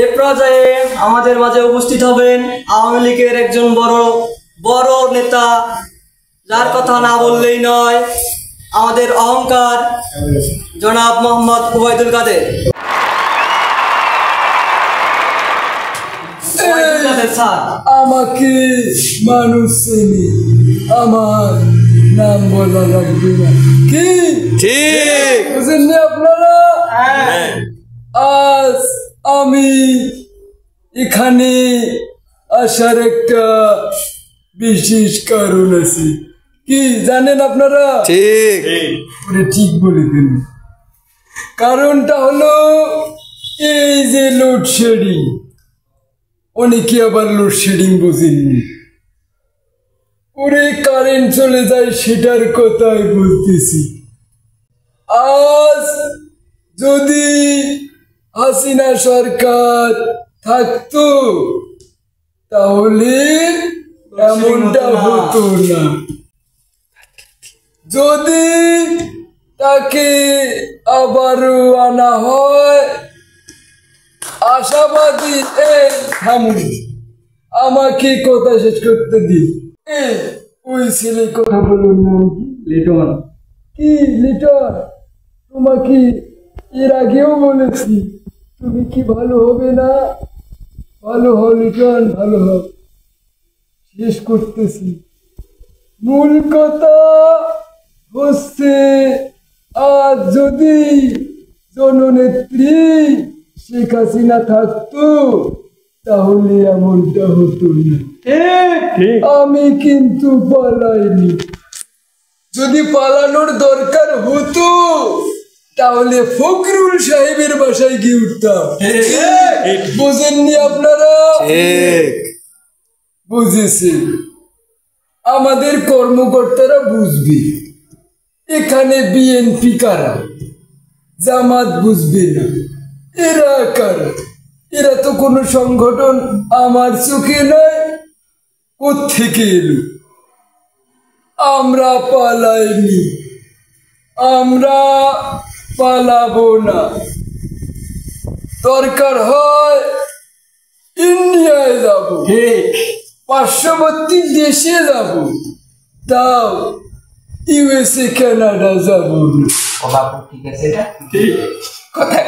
এই পর্যায়ে আমাদের মাঝে উপস্থিত হবেন আওয়ামী লীগের একজন বড় নেতা, যার কথা না বললেই নয়, আমাদের অহংকার জনাব মোহাম্মদ ওবায়দুল কাদের। আমাকে মানুষ চেনে, আমার নাম বলা লাগবে না, কি ঠিক বুঝেননি আপনারা? আজ আমি এখানে আসার একটা বিশেষ কারণ আছে, কি জানেন আপনারা? ঠিক ঠিক বলে দিন। কারণটা হলো এই যে লোডশেডিং, অনেকে আবার লোডশেডিং বোঝেননি, ওরে কারেন্ট চলে যায় সেটার কথাই বলতেছি। আজ যদি হাসিনা সরকার থাকতো তাহলে এমনটা হতো না। যদি তাকে আবারও আনা হয়, আশাবাদী থামুন, আমাকে কথা শেষ করতে দিন। ওই ছেলে কথা বলুন না, লিটন। কি লিটন? তোমাকে এর আগেও বলেছি, তুমি কি ভালো হবে না? ভালো হও লিটন, ভালো হও। শেষ করতেছি। মূল কথা হচ্ছে, আজ যদি জননেত্রী শেখ হাসিনা থাকতো তাহলে এমনটা হতো না। আমি কিন্তু পালাইনি, যদি পালানোর দরকার হতো তাহলে ফখরুল সাহেবের বাসায় গিয়ে উঠতাম। বুঝেননি আপনারা? বুঝেছি, আমাদের কর্মকর্তারা বুঝবে। এখানে বিএনপি কারা, জামাত বুঝবে না, এরা কারা? এরা তো কোনো সংগঠন আমার চোখে নয়। কোত্থেকে এলো? আমরা পালাইনি, আমরা পালাবো না। দরকার হয় ইন্ডিয়ায় যাব, পার্শ্ববর্তী দেশে যাব, তাও ইউএসএ কানাডা যাব। ঠিক আছে, কথা